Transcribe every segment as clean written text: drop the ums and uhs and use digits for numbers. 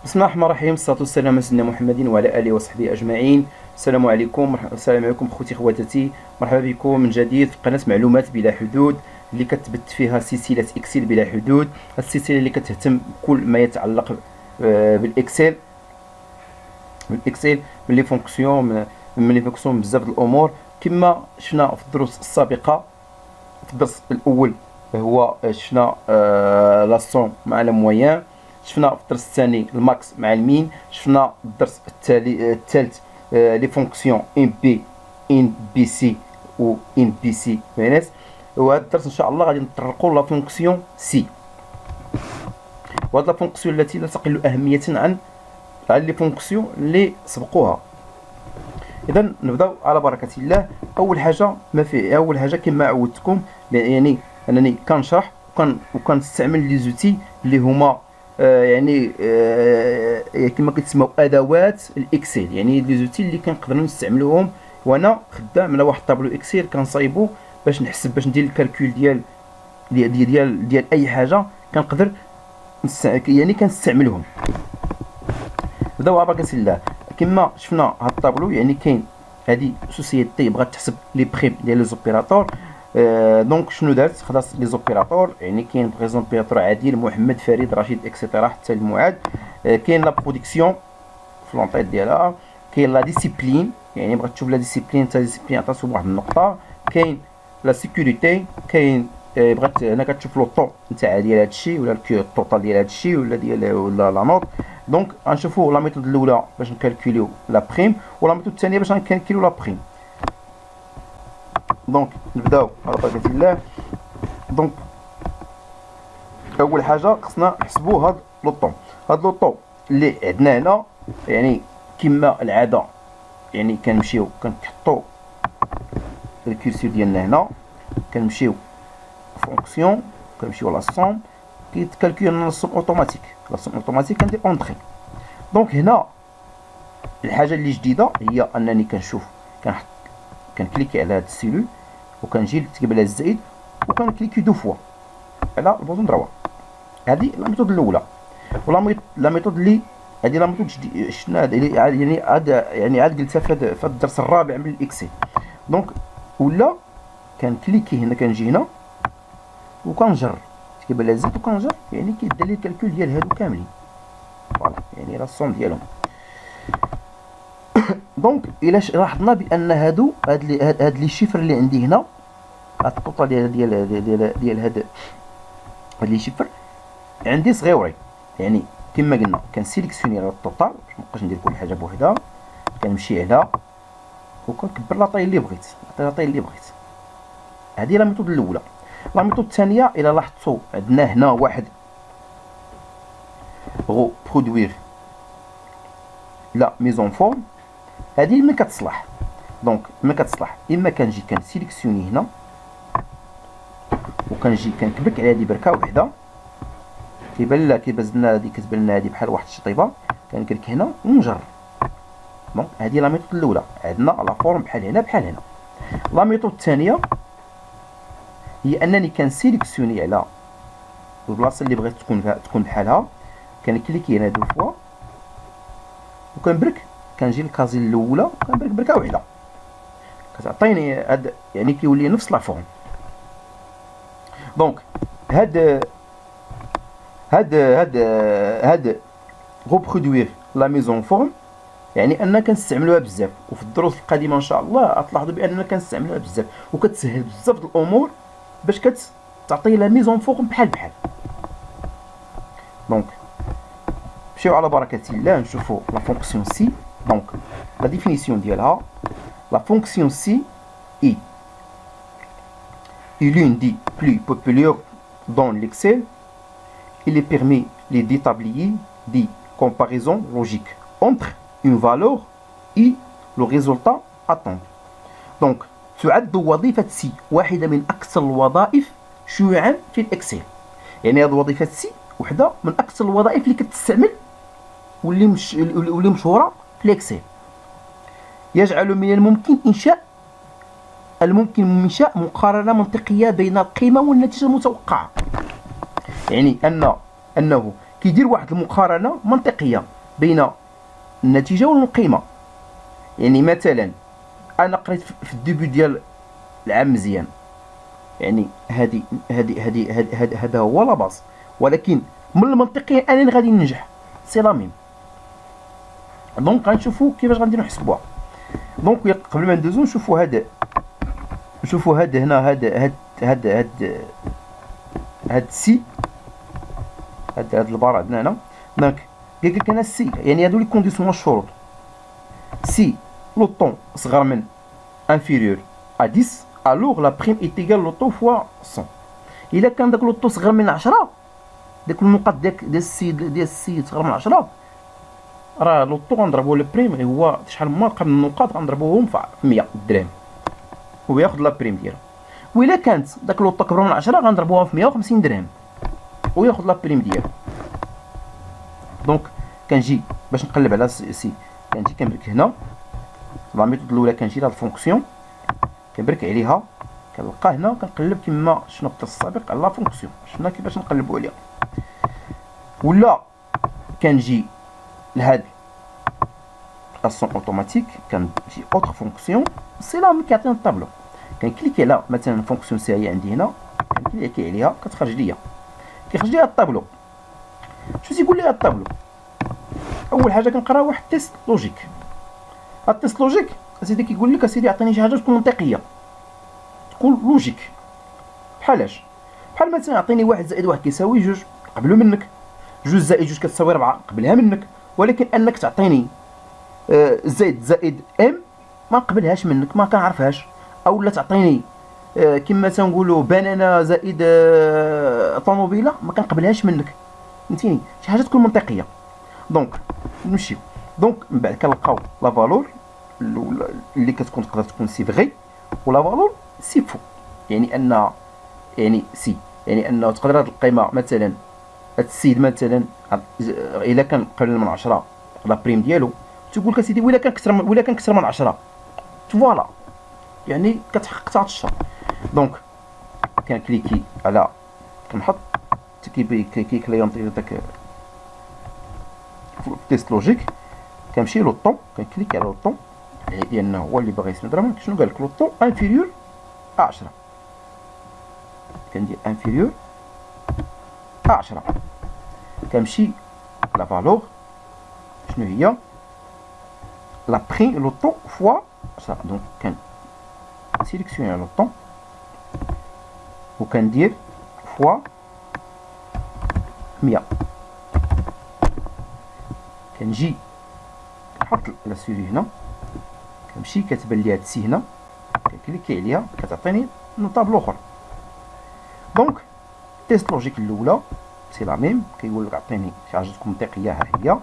بسم الله الرحمن الرحيم. الصلاة والسلام على سيدنا محمد وعلى آله وصحبه أجمعين. السلام عليكم خوتي خواتاتي، مرحبا بكم من جديد في قناة معلومات بلا حدود اللي كتبت فيها سلسلة إكسل بلا حدود. السلسلة اللي كتهتم بكل ما يتعلق بالإكسل من لي فونكسيون بزاف د الأمور كما شفنا في الدروس السابقة. في الدرس الأول هو شفنا لا سوم مع المويان، شفنا في الدرس الثاني الماكس مع المين، شفنا الدرس الثالث لي فونكسيون ان بي سي و ان بي سي ماينس. وهذا الدرس ان شاء الله غادي نطرقوا لا فونكسيون سي، وهاد لا فونكسيون التي لا تقل اهميه عن لي فونكسيون اللي سبقوها. اذا نبداو على بركه الله. اول حاجه كما عودتكم، يعني انني كنشرح وكنستعمل لي زوتي اللي هما كما كيتسموا ادوات الاكسل، يعني لي زوتي اللي كنقدروا نستعملوهم وانا خدام على واحد طابلو اكسل كنصايبو باش نحسب، باش ندير الكالكول ديال اي حاجه كنقدر كنستعملهم. بداو على بركه الله. كما شفنا هاد الطابلو، يعني كاين هذه سوسيتي بغات تحسب لي بريم ديال لي زوبيراتور. دونك شنو دارت؟ خلاص لي زوبيراتور، يعني كاين باغ زوبيراتور عادل، محمد، فريد، رشيد اكسيتيرا حتى المعاد. كاين لا برودكسيون في لونطيط ديالها، كاين لا ديسيبلين، يعني بغات تشوف لا ديسيبلين حتى ديسيبلين عطاتو بواحد النقطه. كاين لا سيكوريتي، كاين بغات هنا كتشوف لو طو نتاع ديال هادشي ولا الكيو التوتال ديال هادشي ولا لا نوت. دونك غنشوفوا لا ميثود الاولى باش نكالكوليو لا بريم، ولا ميثود الثانيه باش نكالكوليو لا بريم. دونك نبداو على بركه الله. دونك اول حاجه خصنا نحسبوا هاد لوطو اللي عندنا هنا، يعني كما العاده يعني كنمشيو كنحطوا الكيرسور ديالنا هنا، كنمشيو فونكسيون، كنمشيو لا سوم، كيتكالكول لنا لا سوم اوتوماتيك كندير اونطري. دونك هنا الحاجه اللي جديده هي انني كنشوف كنكليكي على هاد السيلول وكنجي لتكتب على الزائد وكنكليكي دو فوا على البوطون دروا. هذه لا ميثود الاولى. ولا لا ميثود اللي هذه لا ميثود شفنا يعني عاد قلتها في الدرس الرابع من الاكسل. دونك ولا كنكليكي هنا، كنجي هنا وكنجر تكتب على الزائد وكنجر، يعني كيدير لي الكالكول ديال هادو كاملين، فوالا يعني لا سوم ديالهم. دونك الا لاحظنا بان هاد لي شيفر اللي عندي هنا، الطوطال ديال هاد لي شيفر عندي صغيورين، يعني كما قلنا كنسيليكسيوني على الطوطال باش مابقاش ندير كل حاجه بوحدها، كنمشي على وكنكبر لاطاي اللي بغيت. هذه لا ميثود الاولى. لا ميثود الثانيه الا لاحظتوا عندنا هنا واحد غو برودوير لا ميزون فورم، هذه ما كتصلح. دونك ما كتصلح، اما كنجي كنسيليكسيوني هنا وكنجي كنكبك على هذه بركه وحده، كيبان لنا هذه كتبان لنا هذه بحال واحد الشطيبه، كنكلك هنا ونجر. دونك هذه لا ميثود الاولى، عندنا لا فورم بحال هنا بحال هنا. لا ميثود الثانيه هي انني كنسيليكسيوني على البلاصه اللي بغيت تكون بحالها، كنكليكي هنا دو فوا وكنبرك، كنجي للكازي الاولى كنبرك بركه وحده، كتعطيني هاد يعني كيولي نفس لا فورم. دونك هاد غوبرودوير لا ميزون فورم، يعني اننا كنستعملوها بزاف، وفي الدروس القادمه ان شاء الله غتلاحظوا باننا كنستعملوها بزاف وكتسهل بزاف د الامور باش كتعطي لا ميزون فورم بحال. دونك نمشيو على بركه الله نشوفوا لا فونكسيون سي. دونك لا ديفينيسيون ديالها، لا فونكسيون سي est l'une des plus populaires dans l'Excel. Il permet d'établir des comparaisons logiques entre une valeur et le résultat attendu. Donc تعد وظيفة سي واحدة من أكثر الوظائف شيوعا في الإكسل، يعني هذه وظيفة سي وحدة من أكثر الوظائف اللي كتستعمل واللي مشهورة في الإكسل. يجعل من الممكن إنشاء مقارنة منطقية بين القيمة والنتيجة المتوقعة، يعني أنه كيدير واحد المقارنة منطقية بين النتيجة والقيمة. يعني مثلا أنا قريت في الديبي ديال العام مزيان، يعني هذا هو لا باز، ولكن من المنطقي أنني غادي ننجح، سي لا ميم. دونك غنشوفو كيفاش غنديرو نحسبوها. دونك قبل ما ندوزو نشوفو هاد هنا هاد سي، هاد البار عندنا هنا. دونك قال لك انا سي، يعني هادو لي كونديسيون الشروط. سي لو طون صغر من انفيريور ا 10 الوغ لا بريم ايت ايكال لو طون فوا 100. الا كان داك لو طون صغر من 10، داك النقط ديال السي صغر من 10، راه لو طون غنضربو لو بريم هو شحال من رقم النقاط غنضربوهم في 100 درهم وياخذ لا بريم ديالو. وإلا كانت داك لو طون كبر من 10 غنضربوها في 150 درهم وياخذ لا بريم ديالو. دونك كنجي باش نقلب على سي، كنجي كنبرك هنا لا ميثود الاولى، كنجي لهاد الفونكسيون كنبرك عليها، كنلقى هنا كنقلب كما شنو قلت السابق على لا فونكسيون، شفنا كيفاش نقلبوا عليها. ولا كنجي لهاد لاسون اوتوماتيك، كنجي اوتر فونكسيون سي لا كيعطينا الطابلو، كنكليكي على مثلا فونكسيون سي هي عندي هنا، كنكليكي عليها كتخرج ليا الطابلو. شنو تيقول لي الطابلو؟ اول حاجه كنقرا واحد تيست لوجيك. التيست لوجيك اسيدي كيقول لك اسيدي عطيني شي حاجه تكون منطقيه، تكون لوجيك. بحالاش؟ بحال مثلا عطيني 1 زائد 1 كيساوي 2 قبلو منك، 2 زائد 2 كتساوي 4 قبلها منك، ولكن انك تعطيني زيد زائد ام ما نقبلهاش منك، ما كنعرفهاش. اولا تعطيني كما تنقولوا بنانه زائد طوموبيله ما كنقبلهاش منك، فهمتيني؟ شي حاجه تكون منطقيه. دونك نمشيو، دونك من بعد كنلقاو لا فالور الاولى اللي كتكون تقدر تكون سي فغي، ولا فالور سي فو، يعني ان يعني سي يعني انه تقدر هاد القيمه مثلا هاد السيد مثلا الا كان قبل من 10 لا بريم ديالو تيقول لك اسيدي ولا كان كثر من 10 فوالا، يعني كتحقق هاد الشرط. دونك كنكليكي على كنحط كيكليونطي داك تيست لوجيك، كنمشي لو طون كنكليكي على لو طون لانه هو اللي باغي يسمى درهم. شنو قال لك لو طون انفيريور 10، كندير انفيريور 10، كنمشي لا فالور شنو هي لا بري لو طون فوا 10. دونك كان سيليكسيوني لو طون وكندير فوا 100، كنجي كنحط لا سيري هنا، كنمشي كتبان لي هاد السي هنا، كنكليكي عليها كتعطيني طابلو اخر. دونك تيست لوجيك الاولى سي لا ميم، كيقول لك عطيني شي حاجه تكون منطقيه، ها هي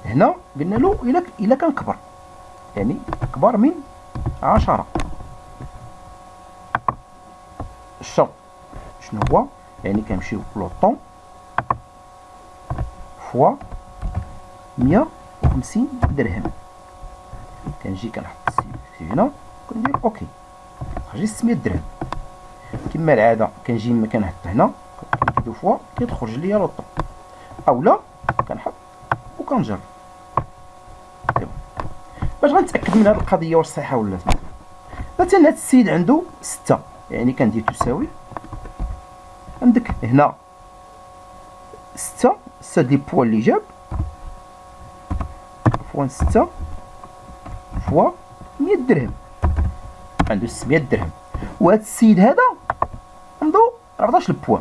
هنا قلنا له الا كان كبر، يعني كبر من 10. الشرط شنو هو؟ يعني كنمشيو لو طون فوا 150 درهم، كنجي كنحط السي هنا كندير اوكي، خرج 600 درهم. كما العاده كنجي المكان حتى هنا كندير فوا كيتخرج ليا لو طون، اولا كنحط وكنجر. باش غنتاكد من هذه القضيه واش صحيحه ولا لا، مثلا هذا السيد عنده 6، يعني كندير تساوي عندك هنا 6 دي بوا اللي جاب فوا 6 فوا 100 درهم، عنده 600 درهم. وهذا السيد هذا عنده 14 البوا،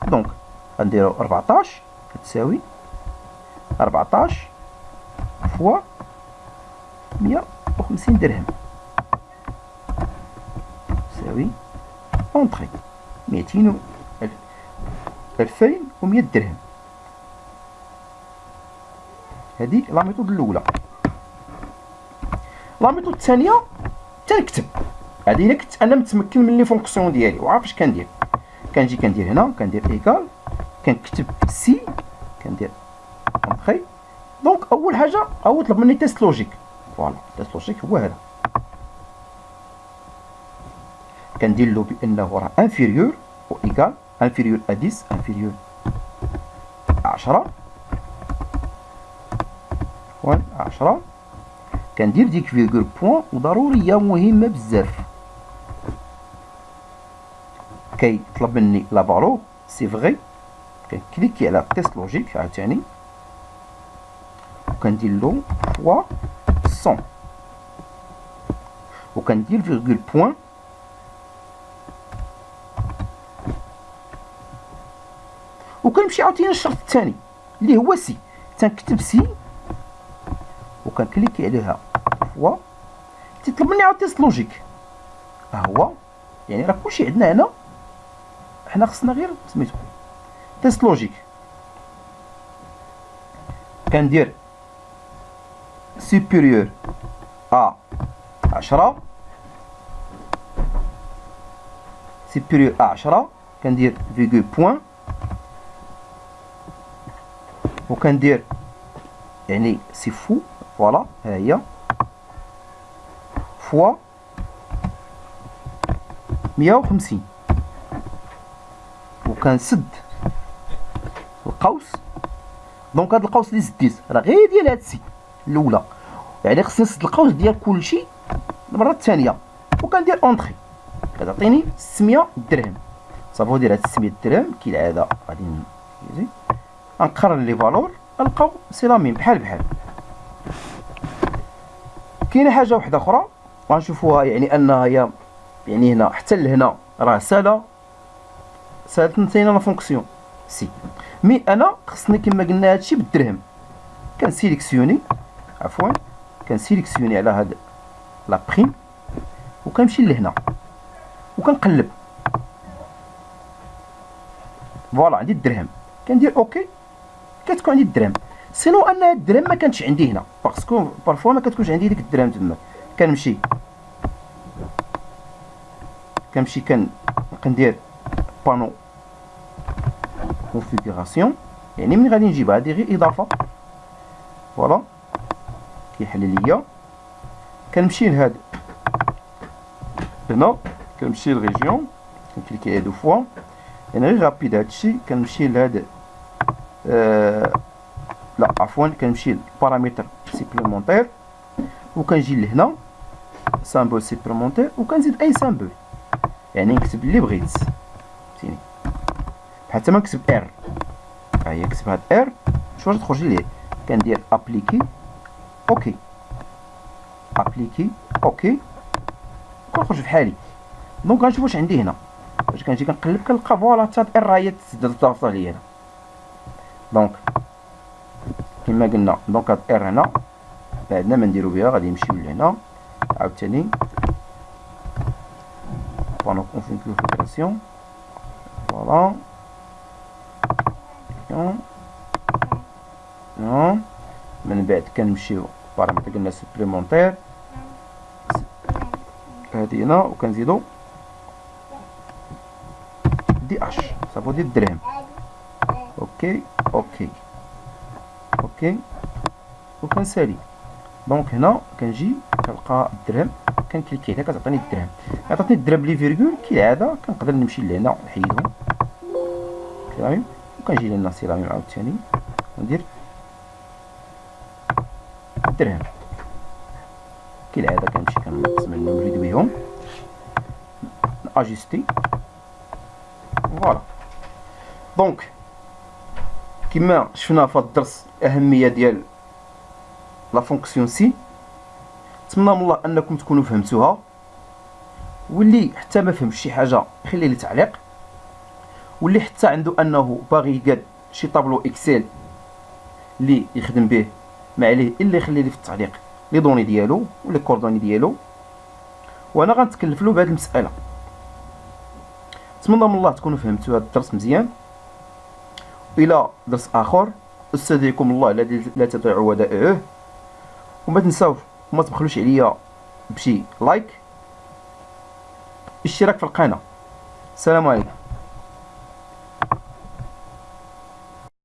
دونك غنديرو 14 كتساوي 14 فوا 150 درهم تساوي اونطري 2100 درهم. هذه لا ميثود الاولى. لا ميثود الثانيه تنكتب، هذه الا كنت انا متمكن من لي فونكسيون ديالي وعارف اش كندير، كنجي كندير هنا كندير ايكال، كنكتب سي، كندير اونطري. دونك اول حاجه هو طلب مني تيست لوجيك، فوالا تيست لوجيك هو هذا، كندير له بانه راه انفيريور و ايكال انفيريور ا 10 انفيريور 10 عفوا 10. كندير ديك فيغول بوان وضروريه مهمه بزاف كيطلب مني لا فالور سي فغي. كنكليكي على تيست لوجيك عاوتاني وكندير له فوا 100 وكندير فيغول بوان وكنمشي عاوتاني للشرط الثاني اللي هو سي. تنكتب سي وكنكليكي عليها فوا. تيطلب مني عاود تيست لوجيك. ها هو يعني راه كلشي عندنا هنا، حنا خصنا غير سميتو تيست لوجيك. كندير سوبيريور ا 10 سوبيريور ا 10 كندير فيغول بوان وكندير يعني سي فو فوالا ها هي فوا 150 وكنسد القوس. دونك هاد القوس اللي سديت راه غير ديال هاد السي الاولى، يعني خصني نسد القوس ديال كلشي المره الثانيه وكندير اونطري كتعطيني 600 درهم. صافي دير هاد 600 درهم كالعاده غادي نزيد نقارن لي فالور نلقاو سي لا ميم بحال بحال. كاينه حاجه واحده اخرى غنشوفوها يعني انها هي يعني هنا حتى لهنا راه سالتنا لا فونكسيون سي. مي انا خصني كما قلنا هادشي بالدرهم. كنسيليكسيوني عفوا كنسيليكسيوني على هاد لا بريم وكنمشي لهنا وكنقلب فوالا عندي الدرهم كندير اوكي كتكون عندي الدرهم. سينو ان هاد الدرهم ما كانتش عندي هنا باسكو بارفوا ما كتكونش عندي ديك الدرهم تما. كنمشي كندير بانو كونفيغوراسيون يعني ملي غادي نجيب هادي غير اضافه فوالا كيحل ليا. كنمشي لهاد هنا كنمشي لريجيون كنكليكي على دو فوا يعني غير رابيد هادشي. كنمشي لهاد لا عفوا كنمشي لبارامتر سيبليمونتير وكنجي لهنا سامبل سيبليمونتير وكنزيد اي سامبل يعني نكتب اللي بغيت فهمتيني حتى ما نكتب ار. ها هي كتب هاد ار شنو تخرج ليه. كندير ابليكي اوكي ابليكي اوكي كنخرج بحالي. دونك غنشوف واش عندي هنا. فاش كنجي كنقلب كنلقى فوالا حتى ار هي تضافط ليا هنا. دونك كما قلنا دونك هاد ار هنا بعدنا ما نديرو بها غادي نمشيو لهنا عاوتاني بانو كونفيغوراسيون فوالا من بعد كنمشيو بارامتر قلنا سوبليمونتير هادي هنا وكنزيدو دي اش صافي ديال الدرهم. اوكي اوكي اوكي وكنسالي. دونك هنا كنجي كنلقى الدرهم كنكليكي عليها كتعطيني الدرهم. عطاتني الدرهم بلي فيرغول كالعاده. كنقدر نمشي لهنا نحيدهم كامل وكنجي لهنا سيراميم عاوتاني وندير الدرهم كالعاده. كنمشي كنقسم منهم نريدويهم اجيستي فوالا. دونك كما شفنا في هذا الدرس الاهميه ديال لا فونكسيون سي. نتمنى من الله انكم تكونوا فهمتوها، واللي حتى ما فهمش شي حاجه خلي لي تعليق، واللي حتى عنده انه باغي يقاد شي طابلو اكسل اللي يخدم به ما عليه الا يخلي لي في التعليق لي دوني ديالو ولا كوردوني ديالو وانا غنتكلف له بهذه المساله. نتمنى من الله تكونوا فهمتوا هذا الدرس مزيان. الى درس اخر استودعكم الله لا تضيعوا ودائعه، وما تنساوش وما تبخلوش عليا بشي لايك اشتراك في القناه. السلام عليكم.